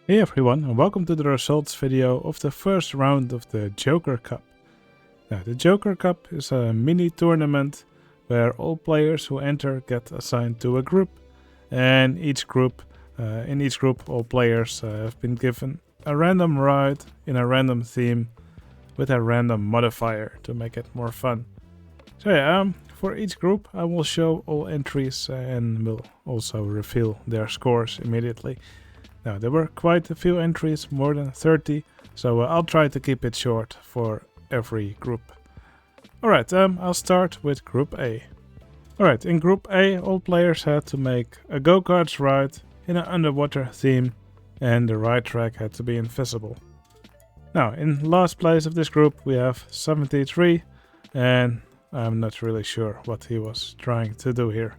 Hey everyone, and welcome to the results video of the first round of the Joker Cup. Now, the Joker Cup is a mini tournament where all players who enter get assigned to a group, and in each group all players have been given a random ride in a random theme with a random modifier to make it more fun. So yeah, for each group I will show all entries and will also reveal their scores immediately. Now, there were quite a few entries, more than 30, so I'll try to keep it short for every group. Alright, I'll start with Group A. Alright, in Group A, all players had to make a go-karts ride in an underwater theme, and the ride track had to be invisible. Now, in last place of this group, we have 73, and I'm not really sure what he was trying to do here.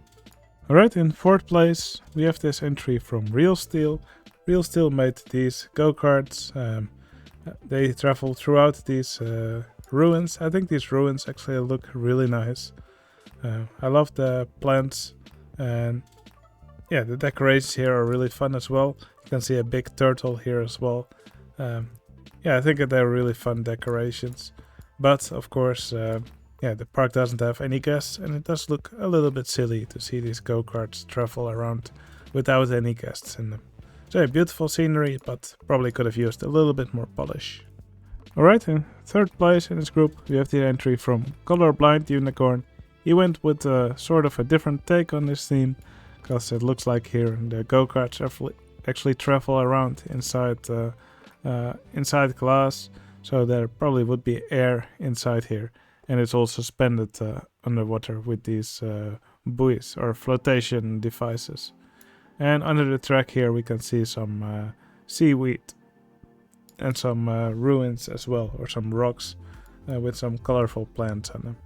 Alright, in fourth place, we have this entry from Real Steel. Real Steel made these go-karts. They travel throughout these ruins. I think these ruins actually look really nice. I love the plants, and yeah, the decorations here are really fun as well. You can see a big turtle here as well. Yeah, I think that they're really fun decorations. But of course, yeah, the park doesn't have any guests, and it does look a little bit silly to see these go-karts travel around without any guests in them. So, beautiful scenery, but probably could have used a little bit more polish. Alright, in third place in this group we have the entry from Colorblind Unicorn. He went with sort of a different take on this theme, because it looks like here the go-karts actually travel around inside glass, so there probably would be air inside here, and it's all suspended underwater with these buoys or flotation devices. And under the track here we can see some seaweed and some ruins as well, or some rocks with some colorful plants on them.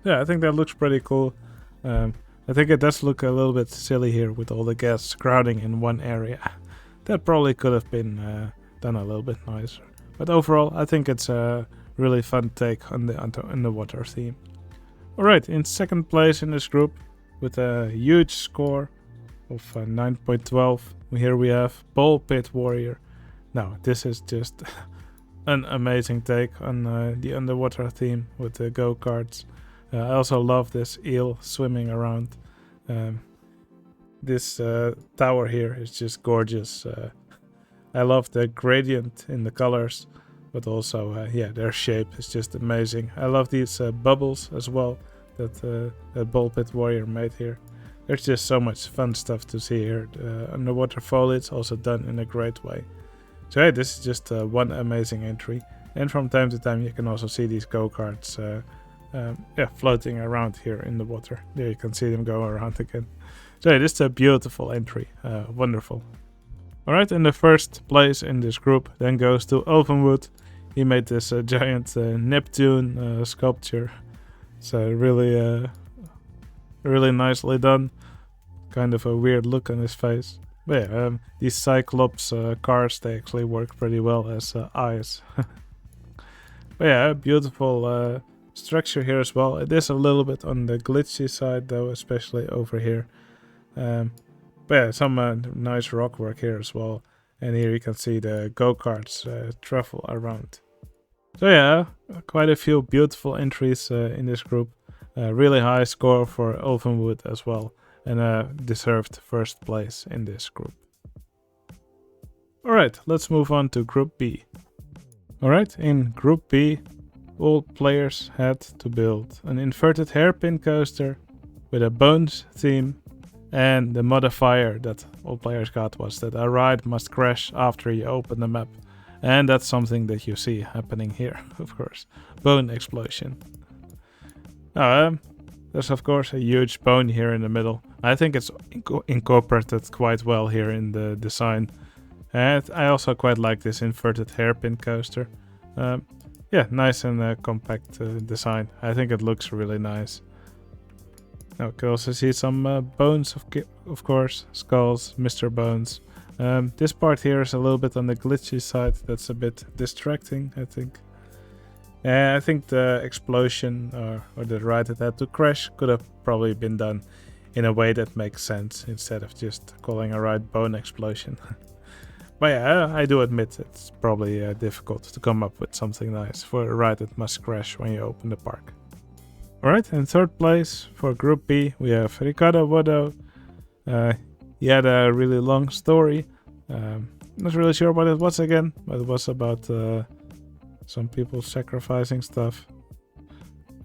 Yeah, I think that looks pretty cool. I think it does look a little bit silly here with all the guests crowding in one area. That probably could have been done a little bit nicer. But overall, I think it's a really fun take on the underwater theme. Alright, in second place in this group with a huge score of 9.12. Here we have Ball Pit Warrior. Now, this is just an amazing take on the underwater theme with the go-karts. I also love this eel swimming around. This tower here is just gorgeous. I love the gradient in the colors, but also, yeah, their shape is just amazing. I love these bubbles as well that Ball Pit Warrior made here. There's just so much fun stuff to see here. Underwater foliage also done in a great way. So hey, this is just one amazing entry. And from time to time you can also see these go-karts yeah, floating around here in the water. There you can see them go around again. So hey, this is a beautiful entry. Wonderful. Alright, and the first place in this group then goes to Openwood. He made this giant Neptune sculpture. So really nicely done. Kind of a weird look on his face. But yeah, these Cyclops cars, they actually work pretty well as eyes. But yeah, beautiful structure here as well. It is a little bit on the glitchy side though, especially over here. But yeah, some nice rock work here as well. And here you can see the go-karts travel around. So yeah, quite a few beautiful entries in this group. Really high score for Openwood as well, and deserved first place in this group. Alright, let's move on to Group B. Alright, in Group B, all players had to build an inverted hairpin coaster with a bones theme, and the modifier that all players got was that a ride must crash after you open the map. And that's something that you see happening here, of course. Bone explosion. There's of course a huge bone here in the middle. I think it's incorporated quite well here in the design. And I also quite like this inverted hairpin coaster. Yeah, nice and compact design. I think it looks really nice. Now you can also see some bones, of course, skulls, Mr. Bones. This part here is a little bit on the glitchy side. That's a bit distracting, I think. I think the explosion or the ride that had to crash could have probably been done in a way that makes sense instead of just calling a ride bone explosion. But yeah, I do admit it's probably difficult to come up with something nice for a ride that must crash when you open the park. Alright, in third place for Group B we have Ricardo Wodo. He had a really long story. Not really sure what it was again, but it was about some people sacrificing stuff.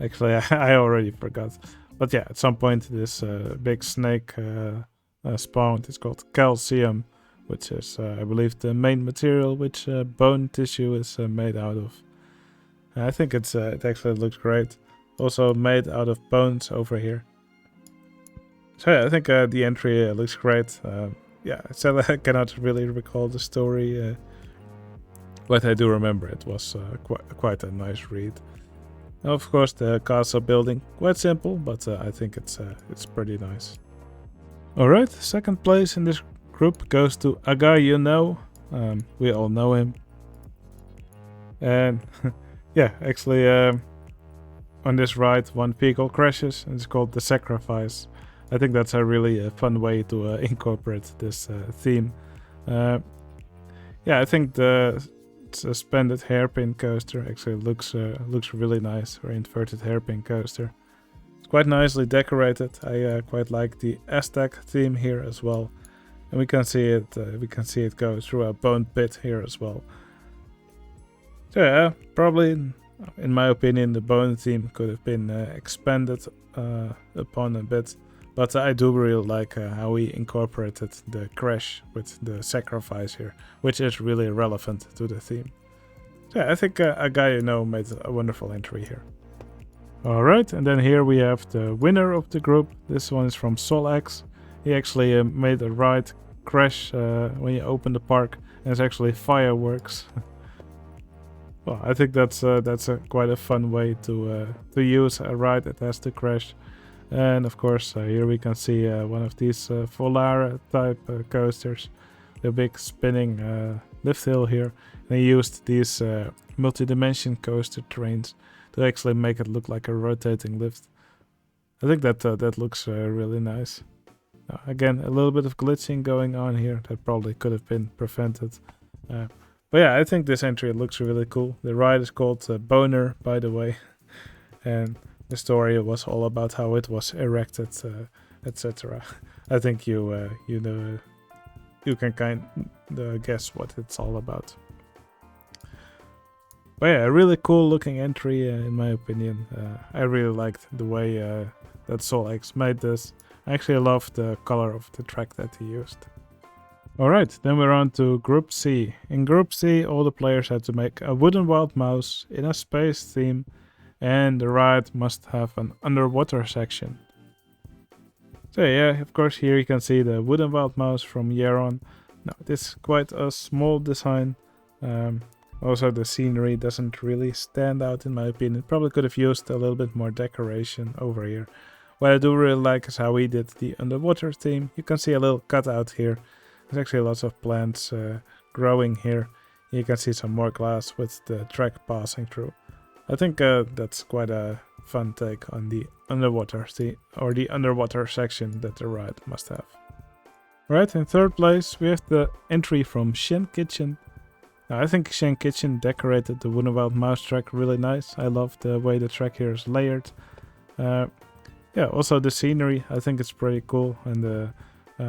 Actually, I already forgot. But yeah, at some point this big snake spawned. It's called calcium, which is, I believe, the main material which bone tissue is made out of. I think it actually looks great. Also made out of bones over here. So yeah, I think the entry looks great. Yeah, so I cannot really recall the story, but I do remember it was quite a nice read. Now, of course, the castle building, quite simple, but I think it's pretty nice. Alright, second place in this group goes to a guy you know. We all know him. And yeah, actually on this ride one vehicle crashes and it's called the Sacrifice. I think that's a really fun way to incorporate this theme. Yeah, I think the suspended hairpin coaster actually looks really nice, or inverted hairpin coaster. It's quite nicely decorated. I quite like the Aztec theme here as well, and we can see it go through a bone pit here as well. So yeah, probably in my opinion the bone theme could have been expanded upon a bit, but I do really like how we incorporated the crash with the Sacrifice here, which is really relevant to the theme. So yeah, I think a guy you know made a wonderful entry here. Alright, and then here we have the winner of the group. This one is from SolX. He actually made a ride crash when you open the park, and it's actually fireworks. Well, I think that's quite a fun way to use a ride that has to crash. And of course, here we can see one of these Volare type coasters, the big spinning lift hill here. And he used these multi-dimension coaster trains to actually make it look like a rotating lift. I think that looks really nice. Again, a little bit of glitching going on here that probably could have been prevented. But yeah, I think this entry looks really cool. The ride is called Boner, by the way. And the story was all about how it was erected, etc. I think you know, you can kind of guess what it's all about. But yeah, a really cool looking entry in my opinion. I really liked the way that SolX made this. I actually love the color of the track that he used. Alright, then we're on to Group C. In Group C, all the players had to make a wooden wild mouse in a space theme, and the ride must have an underwater section. So yeah, of course here you can see the wooden wild mouse from Yaron. Now it is quite a small design. Also the scenery doesn't really stand out in my opinion. Probably could have used a little bit more decoration over here. What I do really like is how we did the underwater theme. You can see a little cutout here. There's actually lots of plants growing here. You can see some more glass with the track passing through. I think that's quite a fun take on the underwater theme, or the underwater section that the ride must have. Right, in third place we have the entry from Shen Kitchen. Now, I think Shen Kitchen decorated the Wooden Wild Mouse track really nice. I love the way the track here is layered. Yeah, also the scenery, I think it's pretty cool, and the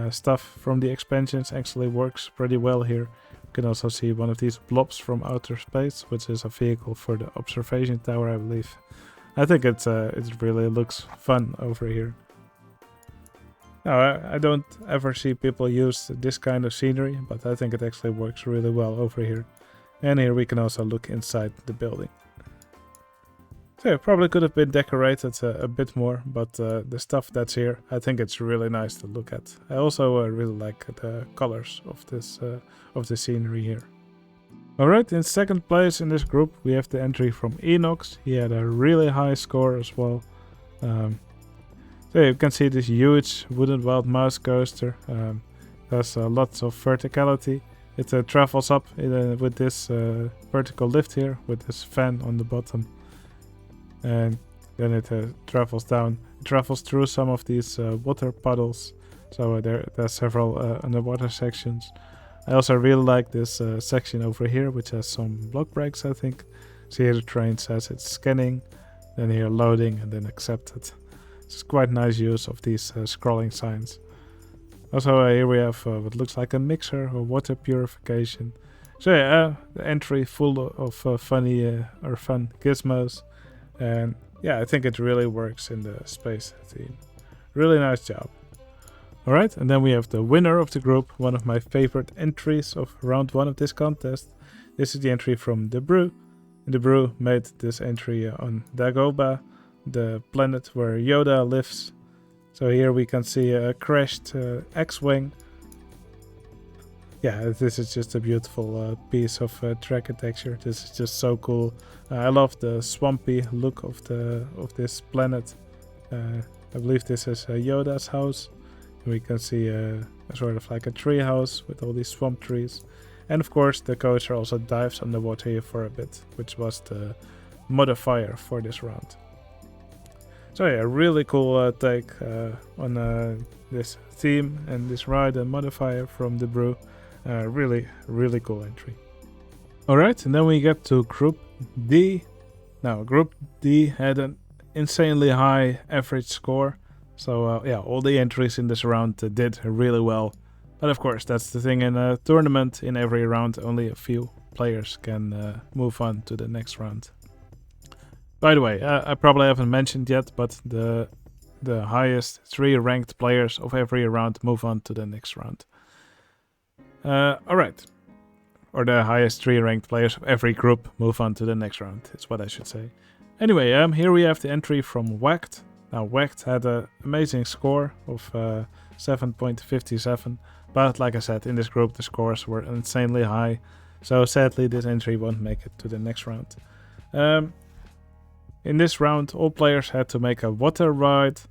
stuff from the expansions actually works pretty well here. You can also see one of these blobs from outer space, which is a vehicle for the observation tower, I believe. I think it really looks fun over here. Now, I don't ever see people use this kind of scenery, but I think it actually works really well over here. And here we can also look inside the building. So it probably could have been decorated a bit more, but the stuff that's here, I think it's really nice to look at. I also really like the colors of this of the scenery here. Alright, in second place in this group we have the entry from Enox. He had a really high score as well. So you can see this huge wooden wild mouse coaster. Has lots of verticality. It travels up with this vertical lift here, with this fan on the bottom. And then it travels down. It travels through some of these water puddles. So there are several underwater sections. I also really like this section over here, which has some block breaks, I think. So here the train says it's scanning, then here loading, and then accepted. It's quite nice use of these scrolling signs. Also here we have what looks like a mixer or water purification. So yeah, the entry full of funny or fun gizmos. And yeah, I think it really works in the space theme. Really nice job. Alright, and then we have the winner of the group, one of my favorite entries of round 1 of this contest. This is the entry from The Brew. The Brew made this entry on Dagobah, the planet where Yoda lives. So here we can see a crashed X-Wing. Yeah, this is just a beautiful piece of track architecture. This is just so cool. I love the swampy look of this planet. I believe this is Yoda's house. We can see a sort of like a tree house with all these swamp trees. And of course the coaster also dives underwater here for a bit, which was the modifier for this round. So yeah, really cool take on this theme and this ride and modifier from The Brew. Really cool entry. Alright, and then we get to Group D. Now, Group D had an insanely high average score. So yeah, all the entries in this round did really well. But of course, that's the thing in a tournament. In every round, only a few players can move on to the next round. By the way, I probably haven't mentioned yet, but the highest 3 ranked players of every round move on to the next round. Alright. Or the highest 3 ranked players of every group move on to the next round, is what I should say. Anyway, here we have the entry from Whacked. Now, Whacked had an amazing score of 7.57, but like I said, in this group the scores were insanely high, so sadly this entry won't make it to the next round. In this round, all players had to make a water ride.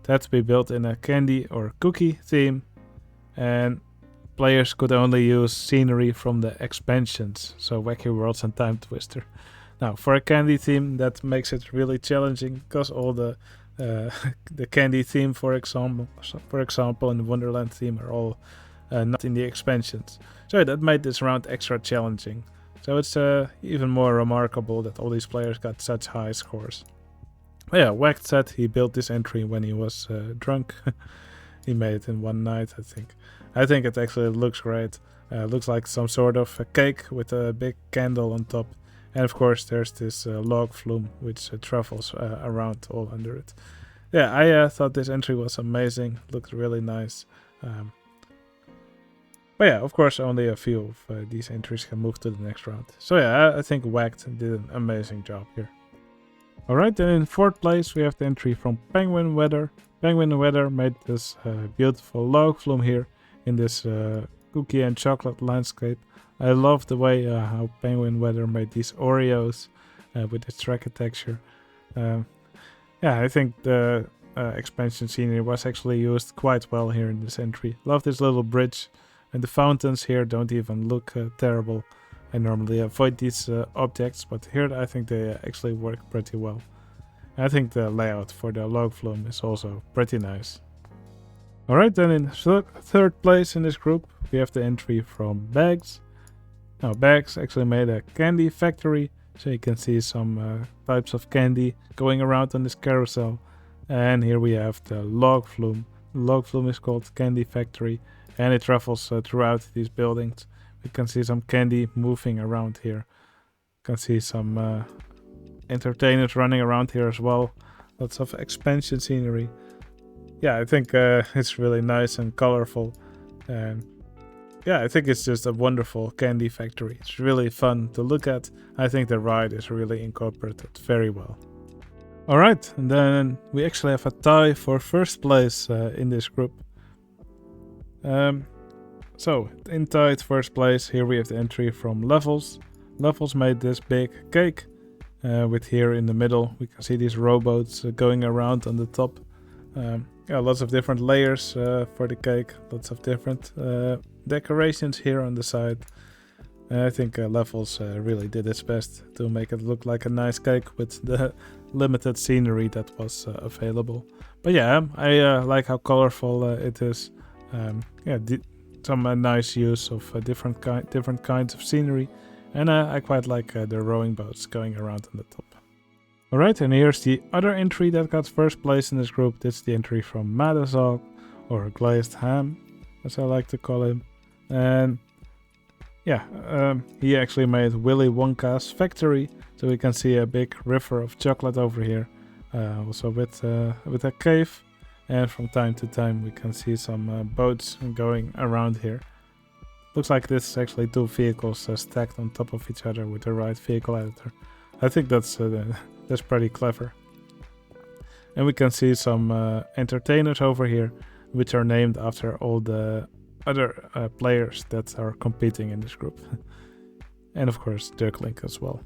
It had to be built in a candy or cookie theme, and players could only use scenery from the expansions, so Wacky Worlds and Time Twister. Now, for a candy theme, that makes it really challenging, because all the candy theme, for example, and the Wonderland theme are all not in the expansions. So that made this round extra challenging. So it's even more remarkable that all these players got such high scores. But yeah, Wacked said he built this entry when he was drunk. He made it in one night, I think. I think it actually looks great. Looks like some sort of a cake with a big candle on top. And of course there's this log flume which travels around all under it. Yeah, I thought this entry was amazing. Looked really nice. But yeah, of course only a few of these entries can move to the next round. So yeah, I think Whacked did an amazing job here. Alright, then in 4th place we have the entry from Penguin Weather. Penguin Weather made this beautiful log flume here in this cookie and chocolate landscape. I love the way how Penguin Weather made these Oreos with this track architecture. Yeah, I think the expansion scenery was actually used quite well here in this entry. Love this little bridge, and the fountains here don't even look terrible. I normally avoid these objects, but here I think they actually work pretty well. I think the layout for the log flume is also pretty nice. Alright, then in 3rd place in this group we have the entry from Bags. Now, Bags actually made a candy factory, so you can see some types of candy going around on this carousel. And here we have the log flume. The log flume is called Candy Factory, and it travels throughout these buildings. We can see some candy moving around here. You can see some entertainers running around here as well. Lots of expansion scenery. Yeah, I think it's really nice and colorful. And yeah, I think it's just a wonderful candy factory. It's really fun to look at. I think the ride is really incorporated very well. Alright, and then we actually have a tie for 1st place in this group. So, in tied 1st place, here we have the entry from Levels. Levels made this big cake, with here in the middle, we can see these rowboats going around on the top. Yeah, lots of different layers for the cake, lots of different decorations here on the side. I think Levels really did its best to make it look like a nice cake with the limited scenery that was available. But yeah, I like how colorful it is. Yeah, some nice use of different kinds of scenery, and I quite like the rowing boats going around on the top. Alright, and here's the other entry that got first place in this group. This is the entry from Madazog, or Glazed Ham, as I like to call him. And yeah, he actually made Willy Wonka's factory, so we can see a big river of chocolate over here, also with a cave. And from time to time we can see some boats going around here. Looks like this is actually two vehicles stacked on top of each other with the right vehicle editor. I think that's pretty clever. And we can see some entertainers over here, which are named after all the other players that are competing in this group. And of course Dirklink as well.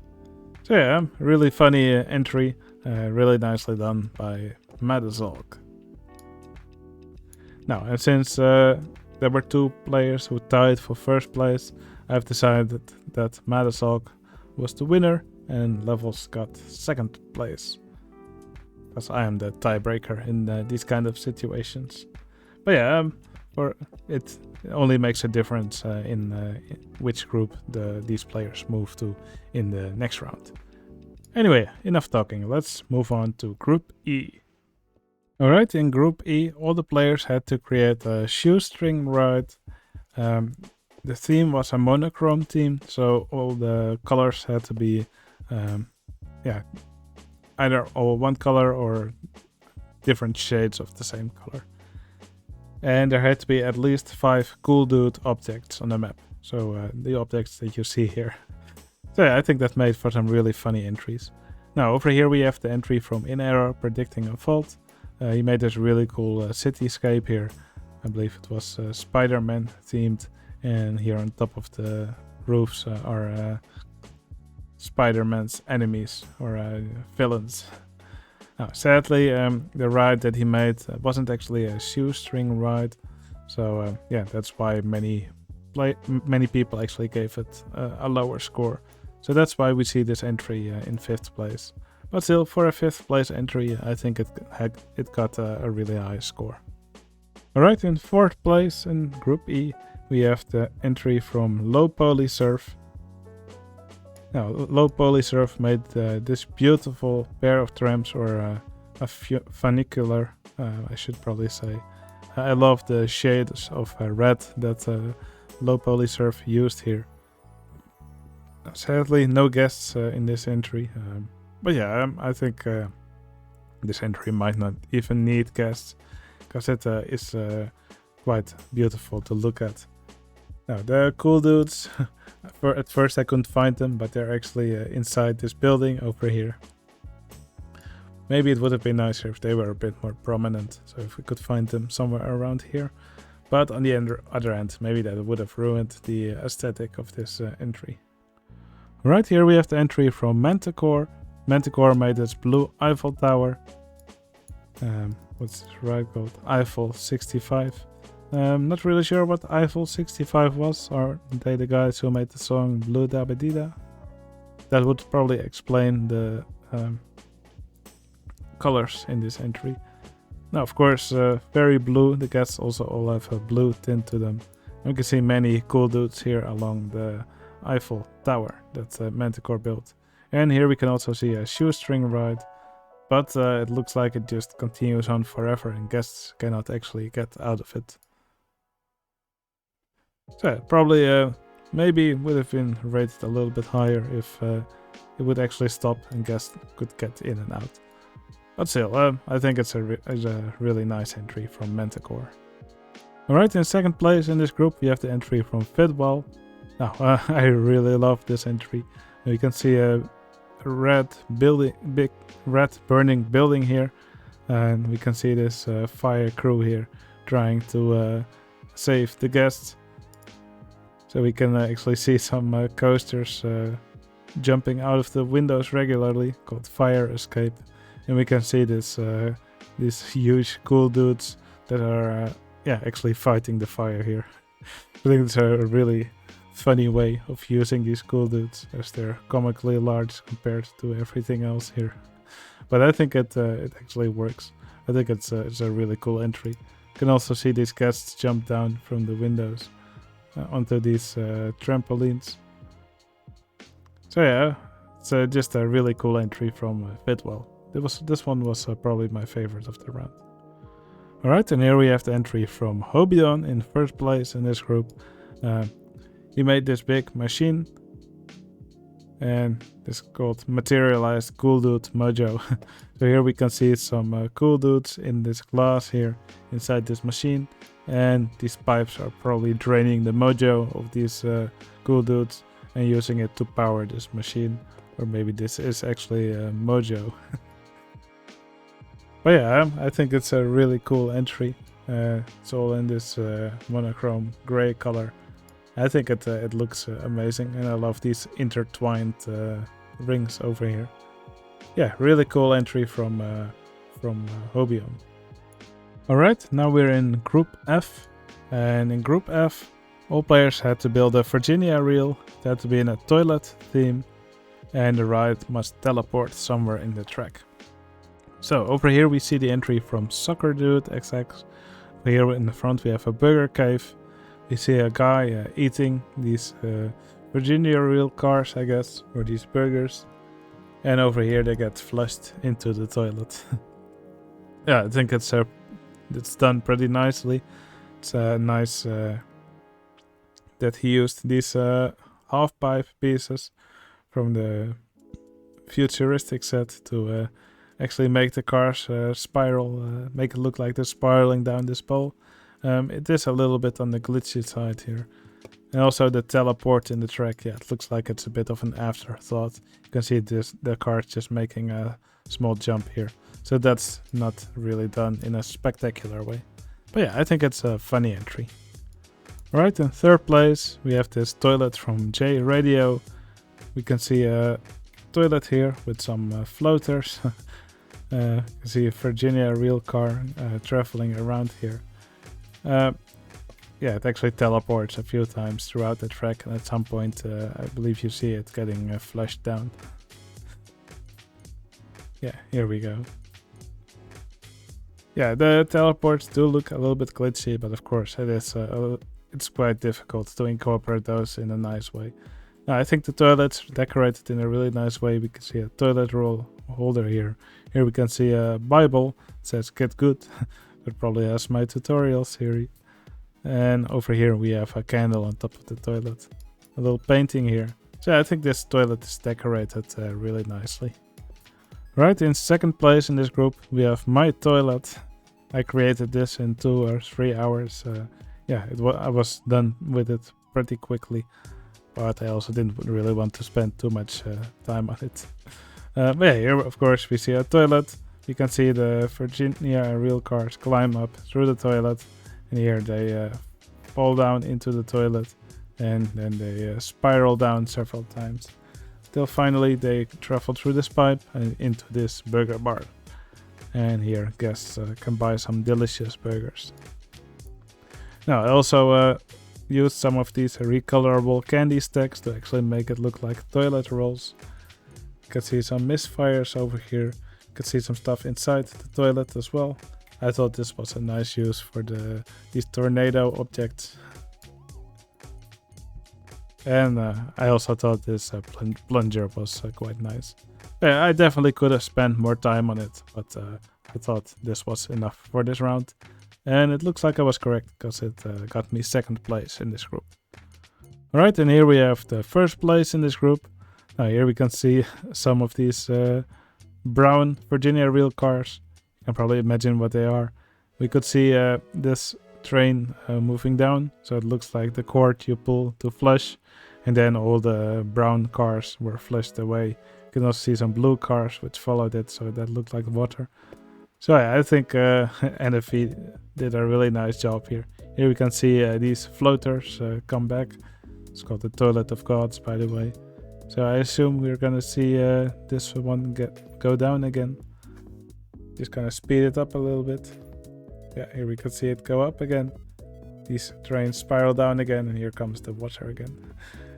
So yeah, really funny entry, really nicely done by Madazog. Now, and since there were two players who tied for first place, I've decided that Madazog was the winner and Levels got second place. Because I am the tiebreaker in these kind of situations. But yeah, it only makes a difference in which group these players move to in the next round. Anyway, enough talking, let's move on to Group E. Alright, in Group E, all the players had to create a shoestring ride. The theme was a monochrome theme, so all the colors had to be either all one color or different shades of the same color. And there had to be at least 5 cool dude objects on the map, so the objects that you see here. So yeah, I think that made for some really funny entries. Now over here we have the entry from InError predicting a fault. He made this really cool cityscape here. I believe it was Spider-Man themed, and here on top of the roofs are Spider-Man's enemies or villains. Now, sadly, the ride that he made wasn't actually a shoestring ride, so yeah, that's why many people actually gave it a lower score. So that's why we see this entry in 5th place. But still, for a 5th place entry, I think it got a really high score. Alright, in 4th place in Group E, we have the entry from Low Poly Surf. Now, Low Poly Surf made this beautiful pair of trams, or a funicular, I should probably say. I love the shades of red that Low Poly Surf used here. Sadly, no guests in this entry. But yeah, I think this entry might not even need guests, because it is quite beautiful to look at. Now, the cool dudes, at first I couldn't find them, but they're actually inside this building over here. Maybe it would have been nicer if they were a bit more prominent, so if we could find them somewhere around here. But on the other end, maybe that would have ruined the aesthetic of this entry. Right here we have the entry from Manticore. Manticore made this blue Eiffel Tower. What's this ride called? Eiffel 65. Not really sure what Eiffel 65 was. Are they the guys who made the song Blue Dabba-Dee-Da? That would probably explain the colors in this entry. Now, of course, very blue. The guests also all have a blue tint to them. You can see many cool dudes here along the Eiffel Tower that Manticore built. And here we can also see a shoestring ride, but it looks like it just continues on forever and guests cannot actually get out of it. So probably maybe would have been rated a little bit higher if it would actually stop and guests could get in and out. But still, I think it's a really nice entry from Manticore. Alright, in 2nd place in this group we have the entry from Fitwall. Now, I really love this entry. You can see a big red burning building here, and we can see this fire crew here trying to save the guests. So we can actually see some coasters jumping out of the windows regularly, called fire escape, and we can see these huge cool dudes that are actually fighting the fire here. I think it's a really funny way of using these cool dudes, as they're comically large compared to everything else here. But I think it actually works. I think it's a really cool entry. You can also see these guests jump down from the windows. onto these trampolines. So yeah, it's just a really cool entry from Fitwell. This one was probably my favorite of the round. Alright, and here we have the entry from Hobion in first place in this group. He made this big machine, and this is called Materialized Cool Dude Mojo. So here we can see some cool dudes in this glass here inside this machine, and these pipes are probably draining the mojo of these cool dudes and using it to power this machine. Or maybe this is actually a mojo. But yeah, I think it's a really cool entry. It's all in this monochrome gray color. I think it looks amazing, and I love these intertwined rings over here. Yeah, really cool entry from Hobion. Alright, now we're in Group F, and in Group F, all players had to build a Virginia reel. It had to be in a toilet theme, and the ride must teleport somewhere in the track. So over here we see the entry from Soccer Dude XX. Here in the front we have a burger cave. We see a guy eating these Virginia reel cars, I guess, or these burgers. And over here they get flushed into the toilet. Yeah, I think it's done pretty nicely. It's nice that he used these half-pipe pieces from the futuristic set to actually make the cars spiral, make it look like they're spiraling down this pole. It is a little bit on the glitchy side here. And also the teleport in the track, yeah, it looks like it's a bit of an afterthought. You can see the cars just making a small jump here. So that's not really done in a spectacular way. But yeah, I think it's a funny entry. Alright, in third place we have this toilet from J Radio. We can see a toilet here with some floaters. You can see a Virginia reel car traveling around here. Yeah, it actually teleports a few times throughout the track, and at some point I believe you see it getting flushed down. Yeah, here we go. Yeah, the teleports do look a little bit glitchy, but of course it's quite difficult to incorporate those in a nice way. Now, I think the toilet's decorated in a really nice way. We can see a toilet roll holder here. Here we can see a Bible. It says "Get Good." It probably has my tutorial series. And over here we have a candle on top of the toilet. A little painting here. So I think this toilet is decorated really nicely. Right, in second place in this group we have my toilet. I created this in 2 or 3 hours. Yeah, I was done with it pretty quickly. But I also didn't really want to spend too much time on it. But yeah, here of course we see a toilet. You can see the Virginia reel cars climb up through the toilet. And here they fall down into the toilet. And then they spiral down several times. Till finally they travel through this pipe and into this burger bar. And here guests can buy some delicious burgers. Now I also used some of these recolorable candy stacks to actually make it look like toilet rolls. You can see some misfires over here. You can see some stuff inside the toilet as well. I thought this was a nice use for these tornado objects. And I also thought this plunger was quite nice. Yeah, I definitely could have spent more time on it, but I thought this was enough for this round. And it looks like I was correct, because it got me second place in this group. Alright, and here we have the first place in this group. Now here we can see some of these brown Virginia reel cars. You can probably imagine what they are. We could see this train moving down, so it looks like the cord you pull to flush, and then all the brown cars were flushed away. You can also see some blue cars which followed it, so that looked like water. So yeah, I think NFV did a really nice job here. Here we can see these floaters come back. It's called the Toilet of Gods, by the way. So I assume we're gonna see this one go down again. Just gonna speed it up a little bit. Yeah, here we can see it go up again. These trains spiral down again, and here comes the water again.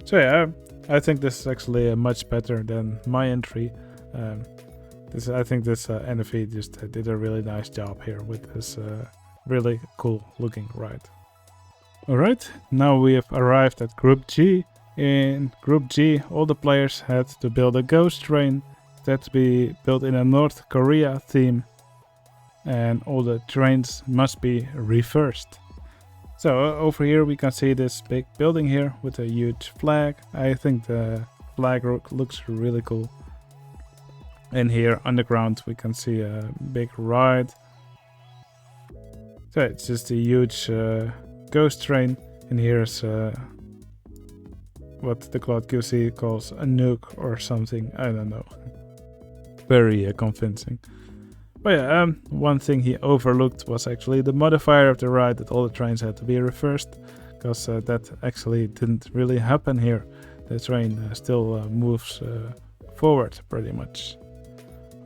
So yeah, I think this is actually much better than my entry. I think this NFV just did a really nice job here with this really cool looking ride. Alright, now we have arrived at Group G. In Group G, all the players had to build a ghost train. It had to be built in a North Korea theme, and all the trains must be reversed. So over here we can see this big building here with a huge flag. I think the flag looks really cool. And here underground we can see a big ride. So it's just a huge ghost train, and here's what the Cloud QC calls a nuke or something, I don't know. Very convincing. But yeah, one thing he overlooked was actually the modifier of the ride, that all the trains had to be reversed, because that actually didn't really happen here. The train still moves forward pretty much.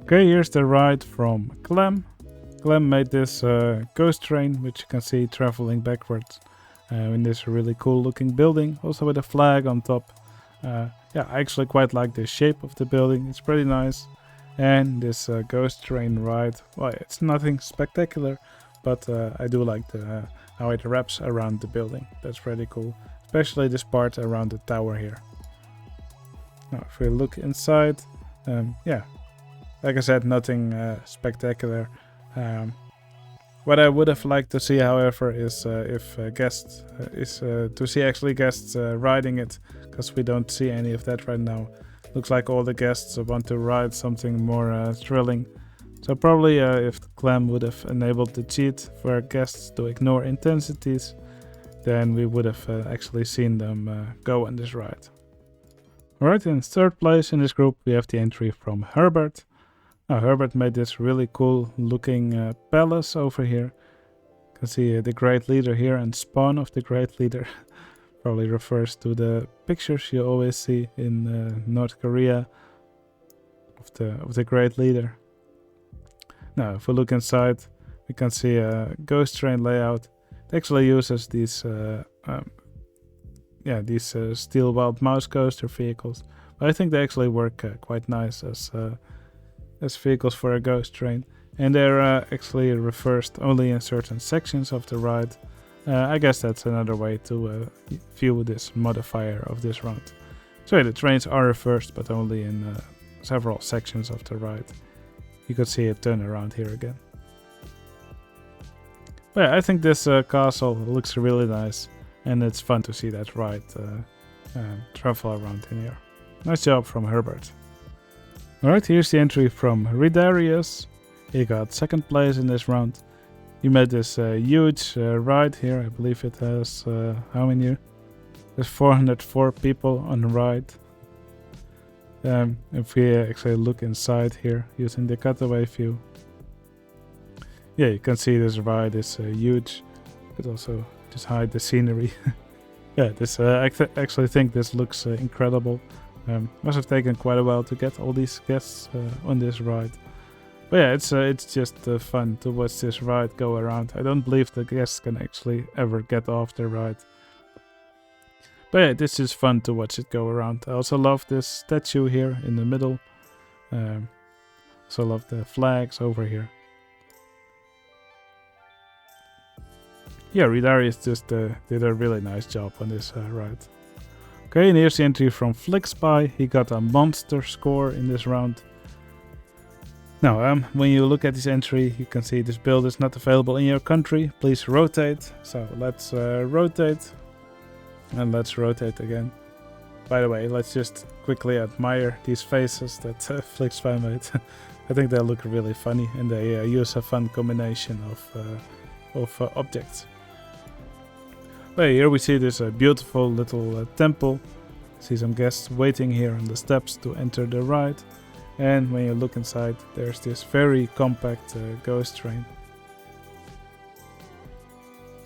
Okay, here's the ride from Clem. Clem made this ghost train, which you can see traveling backwards in this really cool looking building, also with a flag on top. Yeah, I actually quite like the shape of the building, it's pretty nice. And this ghost train ride, well, it's nothing spectacular, but I do like how it wraps around the building. That's pretty cool, especially this part around the tower here. Now, if we look inside, yeah, like I said, nothing spectacular. What I would have liked to see, however, is if guests to see actually guests riding it, because we don't see any of that right now. Looks like all the guests want to ride something more thrilling. So probably if Clem would have enabled the cheat for guests to ignore intensities, then we would have actually seen them go on this ride. Alright, in third place in this group we have the entry from Herbert. Now Herbert made this really cool looking palace over here. You can see the Great Leader here, and spawn of the Great Leader. Probably refers to the pictures you always see in North Korea of the Great Leader. Now, if we look inside, we can see a ghost train layout. It actually uses these steel wild mouse coaster vehicles, but I think they actually work quite nice as vehicles for a ghost train, and they're actually reversed only in certain sections of the ride. I guess that's another way to view this modifier of this round. So yeah, the trains are reversed, but only in several sections of the ride. You could see it turn around here again. But yeah, I think this castle looks really nice, and it's fun to see that ride travel around in here. Nice job from Herbert. Alright, here's the entry from Redarius. He got second place in this round. He made this huge ride here. I believe it has, how many here? There's 404 people on the ride. If we actually look inside here using the cutaway view. Yeah, you can see this ride is huge. But also just hide the scenery. Yeah, this I actually think this looks incredible. Must have taken quite a while to get all these guests on this ride. But yeah, it's just fun to watch this ride go around. I don't believe the guests can actually ever get off the ride. But yeah, this is fun to watch it go around. I also love this statue here in the middle. Also love the flags over here. Yeah, Redarius just did a really nice job on this ride. Okay, and here's the entry from FlickSpy. He got a monster score in this round. Now, when you look at this entry, you can see this build is not available in your country. Please rotate. So let's rotate. And let's rotate again. By the way, let's just quickly admire these faces that FlickSpy made. I think they look really funny, and they use a fun combination of objects. But here we see this beautiful little temple. See some guests waiting here on the steps to enter the ride. And when you look inside, there's this very compact ghost train.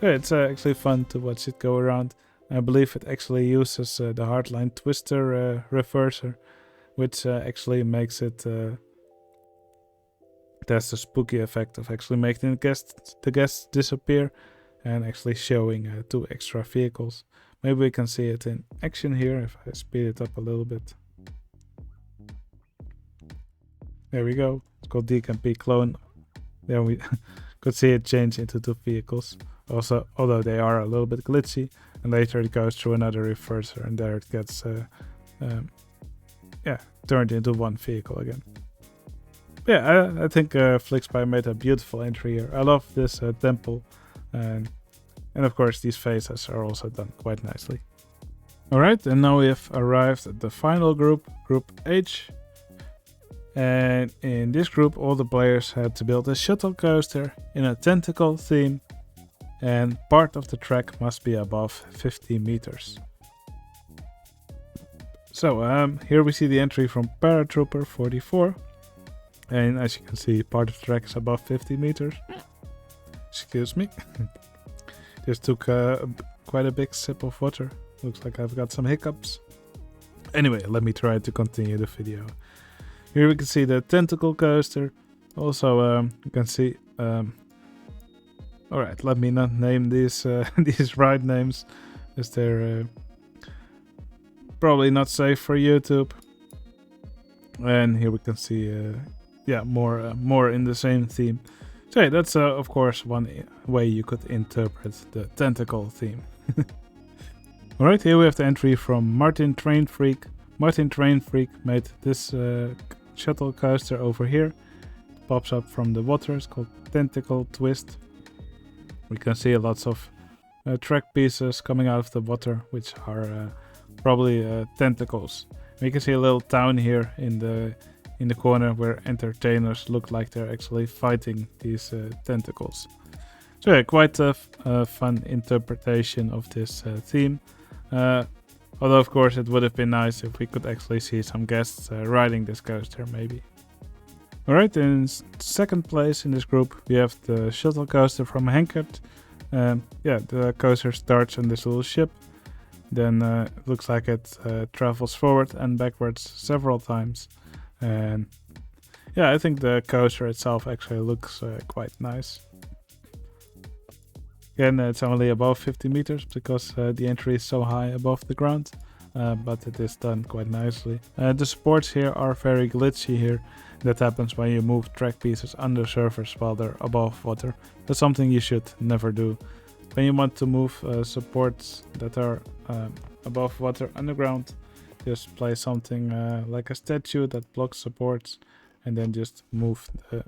Yeah, it's actually fun to watch it go around. I believe it actually uses the Hardline Twister reverser, which actually makes it... That's the spooky effect of actually making the guests disappear and actually showing 2 extra vehicles. Maybe we can see it in action here if I speed it up a little bit. There we go. It's called DKP clone. There we could see it change into 2 vehicles. Also, although they are a little bit glitchy, and later it goes through another reverser, and there it gets turned into one vehicle again. Yeah, I think Flixby made a beautiful entry here. I love this temple, and of course these phases are also done quite nicely. Alright, and now we have arrived at the final group, Group H. And in this group all the players had to build a shuttle coaster in a tentacle theme, and part of the track must be above 50 meters. So here we see the entry from Paratrooper 44, and as you can see part of the track is above 50 meters. Excuse me. Just took quite a big sip of water. Looks like I've got some hiccups. Anyway, let me try to continue the video. Here we can see the tentacle coaster. Also, you can see. Alright, let me not name these these ride names, as they're probably not safe for YouTube. And here we can see, more in the same theme. So yeah, that's of course one way you could interpret the tentacle theme. Alright, here we have the entry from Martin Train Freak. Martin Train Freak made this shuttle coaster over here. It pops up from the water. It's called Tentacle Twist. We can see lots of track pieces coming out of the water, which are probably tentacles. We can see a little town here in the corner where entertainers look like they're actually fighting these tentacles. So yeah, quite a fun interpretation of this theme. Although of course it would have been nice if we could actually see some guests riding this coaster maybe. Alright, in second place in this group we have the shuttle coaster from Henkert. The coaster starts on this little ship. Then it looks like it travels forward and backwards several times. And yeah, I think the coaster itself actually looks quite nice. Again, it's only above 50 meters because the entry is so high above the ground, but it is done quite nicely. The supports here are very glitchy here. That happens when you move track pieces under surface while they're above water. That's something you should never do. When you want to move supports that are above water underground, just place something like a statue that blocks supports, and then just move the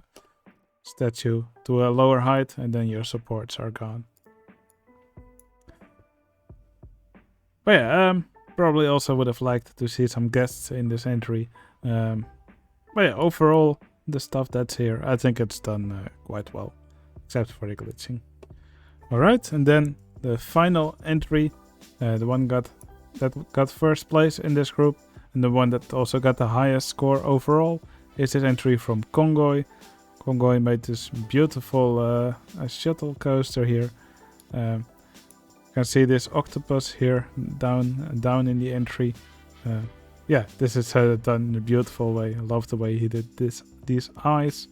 statue to a lower height, and then your supports are gone. But yeah, probably also would have liked to see some guests in this entry. But yeah, overall, the stuff that's here, I think it's done quite well, except for the glitching. Alright, and then the final entry, the one that got first place in this group, and the one that also got the highest score overall, is this entry from Kongoy. Kongoy made this beautiful shuttle coaster here. You can see this octopus here down in the entry. Yeah, this is done in a beautiful way. I love the way he did these eyes,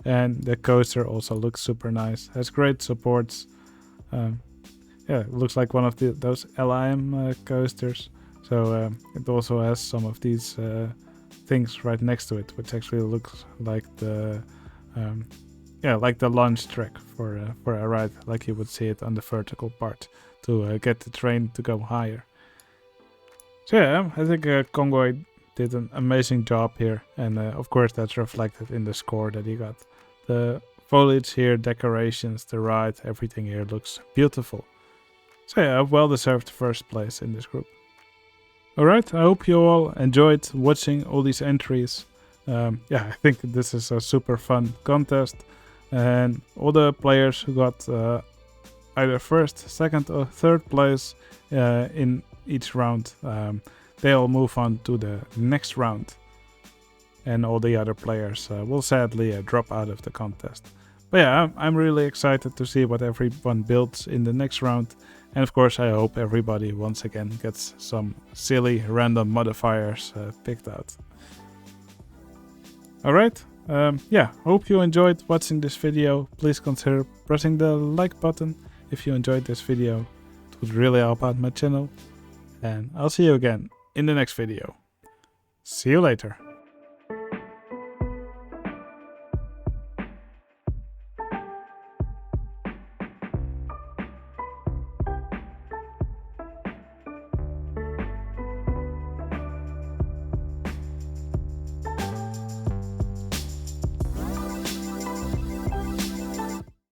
and the coaster also looks super nice. Has great supports. Yeah, it looks like one of those LIM coasters. So it also has some of these things right next to it, which actually looks like the launch track for a ride, like you would see it on the vertical part to get the train to go higher. So yeah, I think Kongoy did an amazing job here, and of course that's reflected in the score that he got. The foliage here, decorations, the ride, everything here looks beautiful. So yeah, well deserved first place in this group. Alright, I hope you all enjoyed watching all these entries. Yeah, I think this is a super fun contest, and all the players who got either first, second or third place in each round, they'll move on to the next round, and all the other players will sadly drop out of the contest. But yeah, I'm really excited to see what everyone builds in the next round, and of course I hope everybody once again gets some silly random modifiers picked out. Alright, yeah, hope you enjoyed watching this video. Please consider pressing the like button if you enjoyed this video. It would really help out my channel. And I'll see you again in the next video. See you later.